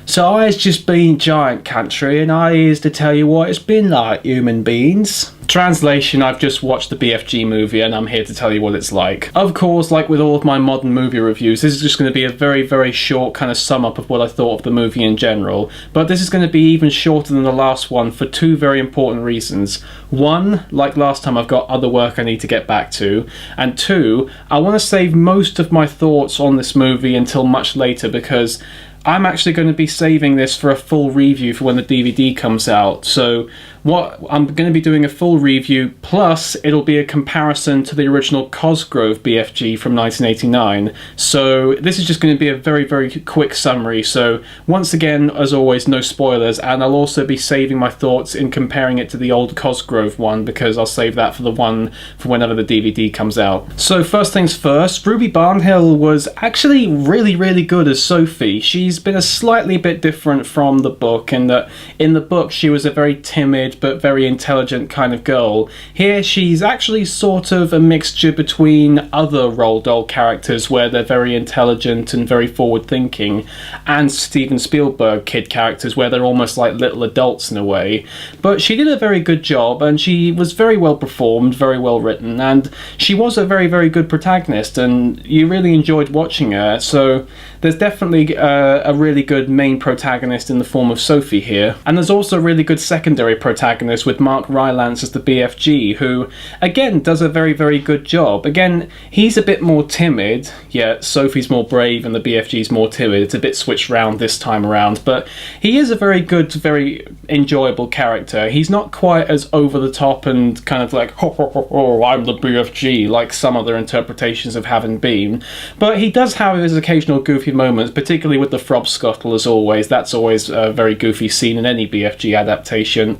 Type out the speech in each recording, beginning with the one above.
So I's just been giant country and I is to tell you what it's been like, human beings. Translation, I've just watched the BFG movie and I'm here to tell you what it's like. Of course, like with all of my modern movie reviews, this is just going to be a very, very short kind of sum up of what I thought of the movie in general. But this is going to be even shorter than the last one for two very important reasons. One, like last time, I've got other work I need to get back to. And two, I want to save most of my thoughts on this movie until much later because I'm actually going to be saving this for a full review for when the DVD comes out. So what I'm going to be doing a full review, plus it'll be a comparison to the original Cosgrove BFG from 1989. So this is just going to be a very, very quick summary. So once again, as always, no spoilers, and I'll also be saving my thoughts in comparing it to the old Cosgrove one because I'll save that for the one for whenever the DVD comes out. So first things first, Ruby Barnhill was actually really, really good as Sophie. She's been a slightly bit different from the book in that in the book she was a very timid but very intelligent kind of girl. Here she's actually sort of a mixture between other Roald Dahl characters where they're very intelligent and very forward thinking, and Steven Spielberg kid characters where they're almost like little adults in a way. But she did a very good job and she was very well performed, very well written, and she was a very, very good protagonist and you really enjoyed watching her. So there's definitely a really good main protagonist in the form of Sophie here. And there's also a really good secondary protagonist with Mark Rylance as the BFG, who, again, does a very, very good job. Again, he's a bit more timid, yet Sophie's more brave and the BFG's more timid. It's a bit switched round this time around, but he is a very good, very enjoyable character. He's not quite as over the top and kind of like, ho, ho, ho, ho, I'm the BFG, like some other interpretations of having been. But he does have his occasional goofy moments, particularly with the Frob Scuttle, as always. That's always a very goofy scene in any BFG adaptation.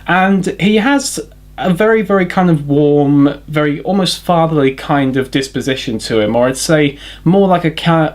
And he has a very, very kind of warm, very almost fatherly kind of disposition to him, or I'd say more like a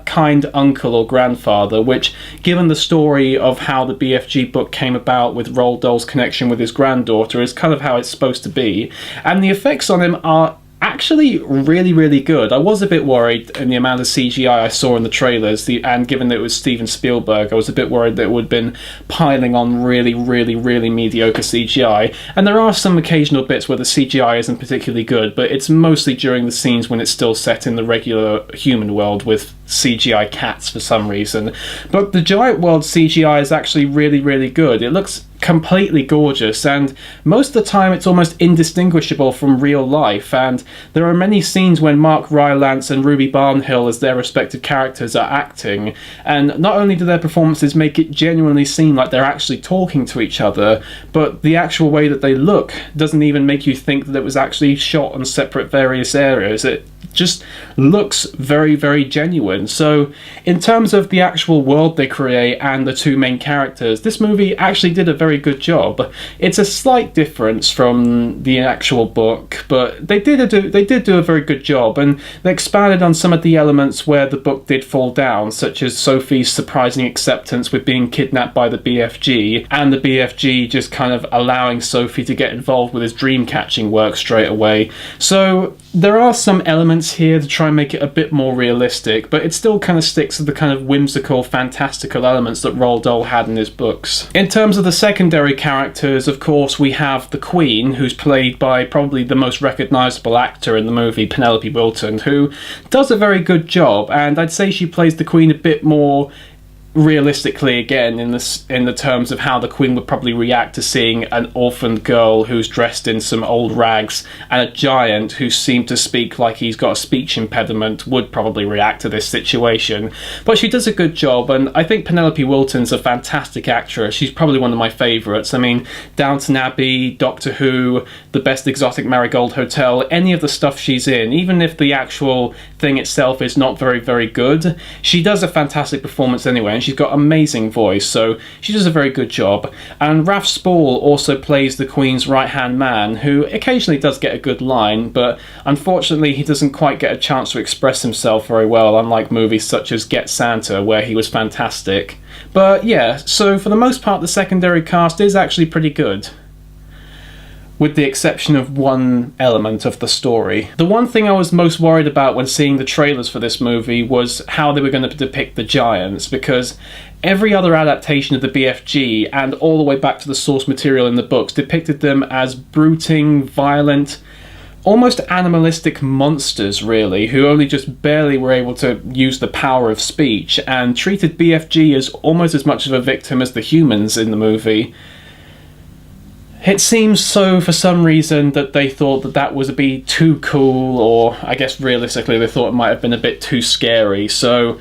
kind uncle or grandfather, which, given the story of how the BFG book came about with Roald Dahl's connection with his granddaughter, is kind of how it's supposed to be. And the effects on him are actually really, really good. I was a bit worried in the amount of CGI I saw in the trailers, and given that it was Steven Spielberg, I was a bit worried that it would have been piling on really, really, really mediocre CGI. And there are some occasional bits where the CGI isn't particularly good, but it's mostly during the scenes when it's still set in the regular human world with CGI cats for some reason. But the Giant World CGI is actually really, really good. It looks completely gorgeous, and most of the time it's almost indistinguishable from real life, and there are many scenes when Mark Rylance and Ruby Barnhill as their respective characters are acting, and not only do their performances make it genuinely seem like they're actually talking to each other, but the actual way that they look doesn't even make you think that it was actually shot on separate various areas. It just looks very, very genuine. So in terms of the actual world they create and the two main characters, this movie actually did a very good job. It's a slight difference from the actual book, but they did do a very good job, and they expanded on some of the elements where the book did fall down, such as Sophie's surprising acceptance with being kidnapped by the BFG, and the BFG just kind of allowing Sophie to get involved with his dream catching work straight away. So there are some elements here to try and make it a bit more realistic, but it still kind of sticks to the kind of whimsical, fantastical elements that Roald Dahl had in his books. In terms of the secondary characters, of course, we have the Queen, who's played by probably the most recognisable actor in the movie, Penelope Wilton, who does a very good job, and I'd say she plays the Queen a bit more realistically again in the terms of how the Queen would probably react to seeing an orphaned girl who's dressed in some old rags and a giant who seemed to speak like he's got a speech impediment would probably react to this situation. But she does a good job, and I think Penelope Wilton's a fantastic actress. She's probably one of my favourites. I mean, Downton Abbey, Doctor Who, The Best Exotic Marigold Hotel, any of the stuff she's in, even if the actual thing itself is not very, very good, she does a fantastic performance anyway, and she's got amazing voice, so she does a very good job. And Ralph Spall also plays the Queen's right-hand man, who occasionally does get a good line, but unfortunately he doesn't quite get a chance to express himself very well, unlike movies such as Get Santa, where he was fantastic. But yeah, so for the most part the secondary cast is actually pretty good, with the exception of one element of the story. The one thing I was most worried about when seeing the trailers for this movie was how they were going to depict the giants, because every other adaptation of the BFG, and all the way back to the source material in the books, depicted them as brooding, violent, almost animalistic monsters, really, who only just barely were able to use the power of speech, and treated BFG as almost as much of a victim as the humans in the movie. It seems so, for some reason, that they thought that that was a bit too cool, or I guess realistically they thought it might have been a bit too scary, so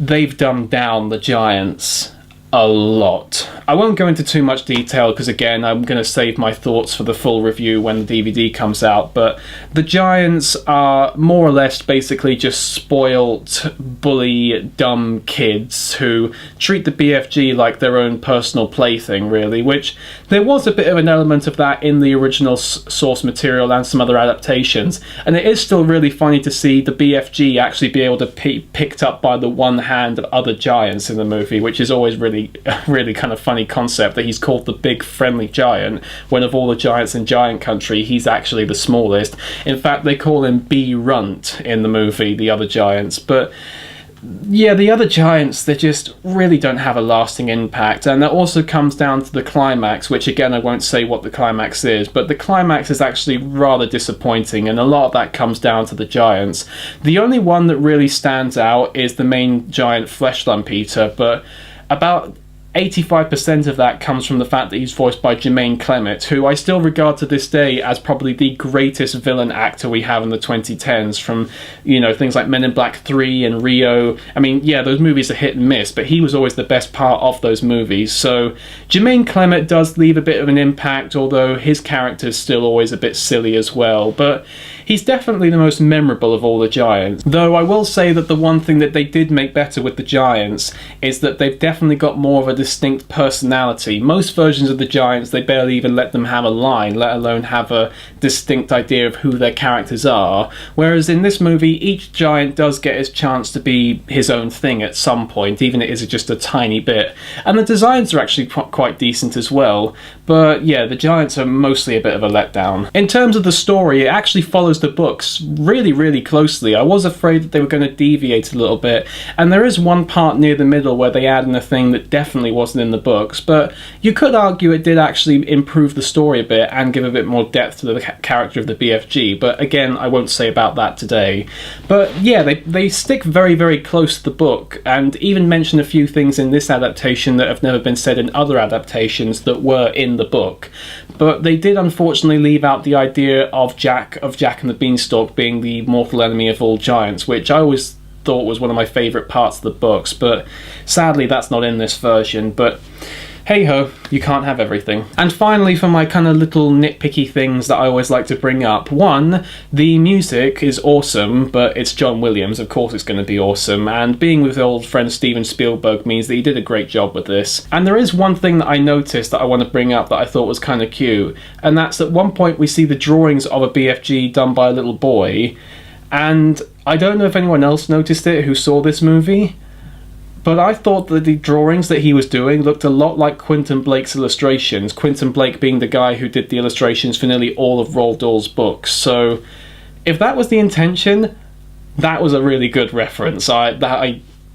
they've dumbed down the giants a lot. I won't go into too much detail because, again, I'm going to save my thoughts for the full review when the DVD comes out, but the giants are more or less basically just spoilt, bully, dumb kids who treat the BFG like their own personal plaything, really, which there was a bit of an element of that in the original source material and some other adaptations, and it is still really funny to see the BFG actually be able to be picked up by the one hand of other giants in the movie, which is always really kind of funny concept, that he's called the big friendly giant when of all the giants in Giant Country he's actually the smallest. In fact, they call him B Runt in the movie, the other giants. But yeah, the other giants, they just really don't have a lasting impact, and that also comes down to the climax, which again I won't say what the climax is, but the climax is actually rather disappointing, and a lot of that comes down to the giants. The only one that really stands out is the main giant flesh lump eater, but about 85% of that comes from the fact that he's voiced by Jermaine Clement, who I still regard to this day as probably the greatest villain actor we have in the 2010s, from, you know, things like Men in Black 3 and Rio. I mean, yeah, those movies are hit and miss, but he was always the best part of those movies. So Jermaine Clement does leave a bit of an impact, although his character's still always a bit silly as well. But he's definitely the most memorable of all the giants. Though I will say that the one thing that they did make better with the giants is that they've definitely got more of a distinct personality. Most versions of the giants, they barely even let them have a line, let alone have a distinct idea of who their characters are. Whereas in this movie, each giant does get his chance to be his own thing at some point, even if it is just a tiny bit. And the designs are actually quite decent as well. But yeah, the giants are mostly a bit of a letdown. In terms of the story, it actually follows the books really closely. I was afraid that they were going to deviate a little bit, and there is one part near the middle where they add in a thing that definitely wasn't in the books, but you could argue it did actually improve the story a bit and give a bit more depth to the character of the BFG, but again, I won't say about that today. But yeah, they stick very close to the book, and even mention a few things in this adaptation that have never been said in other adaptations that were in the book. But they did unfortunately leave out the idea of Jack and the Beanstalk being the mortal enemy of all giants, which I always thought was one of my favourite parts of the books, but sadly that's not in this version. But hey ho, you can't have everything. And finally, for my kind of little nitpicky things that I always like to bring up. One, the music is awesome, but it's John Williams, of course it's going to be awesome, and being with old friend Steven Spielberg means that he did a great job with this. And there is one thing that I noticed that I want to bring up that I thought was kind of cute, and that's at one point we see the drawings of a BFG done by a little boy, and I don't know if anyone else noticed it who saw this movie, but I thought that the drawings that he was doing looked a lot like Quentin Blake's illustrations, Quentin Blake being the guy who did the illustrations for nearly all of Roald Dahl's books. So if that was the intention, that was a really good reference.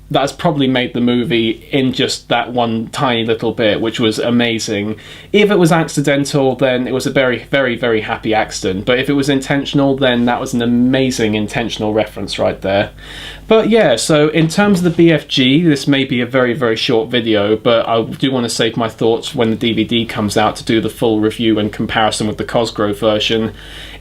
That's probably made the movie in just that one tiny little bit, which was amazing. If it was accidental, then it was a very happy accident. But if it was intentional, then that was an amazing intentional reference right there. But yeah, so in terms of the BFG, this may be a very short video, but I do want to save my thoughts when the DVD comes out to do the full review and comparison with the Cosgrove version.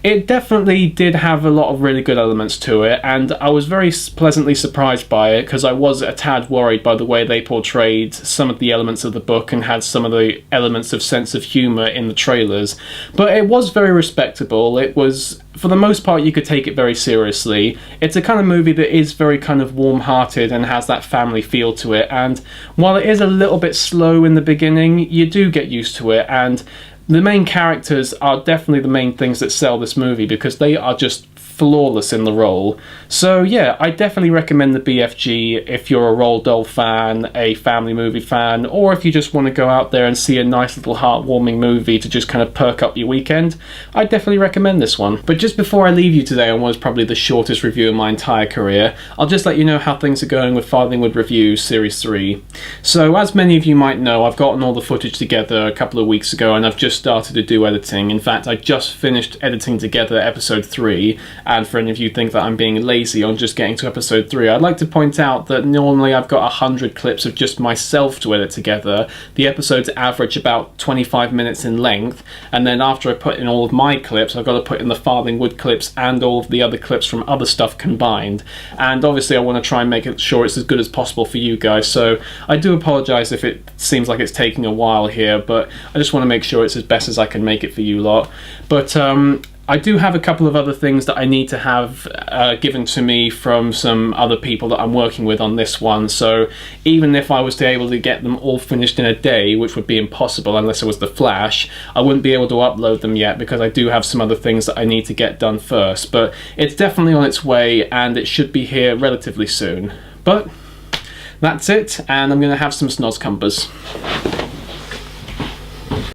It definitely did have a lot of really good elements to it, and I was very pleasantly surprised by it, because I was a tad worried by the way they portrayed some of the elements of the book and had some of the elements of sense of humour in the trailers. But it was very respectable. It was, for the most part, you could take it very seriously. It's a kind of movie that is very kind of warm-hearted and has that family feel to it, and while it is a little bit slow in the beginning, you do get used to it, and the main characters are definitely the main things that sell this movie, because they are just flawless in the role. So yeah, I definitely recommend the BFG if you're a Roald Dahl fan, a family movie fan, or if you just want to go out there and see a nice little heartwarming movie to just kind of perk up your weekend. I definitely recommend this one. But just before I leave you today on what is probably the shortest review in my entire career, I'll just let you know how things are going with Farthing Wood Reviews Series 3. So as many of you might know, I've gotten all the footage together a couple of weeks ago and I've just started to do editing. In fact, I just finished editing together episode 3, and for any of you who think that I'm being lazy on just getting to episode 3, I'd like to point out that normally I've got 100 clips of just myself to edit together. The episodes average about 25 minutes in length, and then after I put in all of my clips, I've got to put in the Farthing Wood clips and all of the other clips from other stuff combined. And obviously I want to try and make sure it's as good as possible for you guys, so I do apologise if it seems like it's taking a while here, but I just want to make sure it's as best as I can make it for you lot. But I do have a couple of other things that I need to have given to me from some other people that I'm working with on this one, so even if I was to able to get them all finished in a day, which would be impossible unless it was the Flash, I wouldn't be able to upload them yet because I do have some other things that I need to get done first. But it's definitely on its way and it should be here relatively soon. But that's it, and I'm going to have some snozcumpers.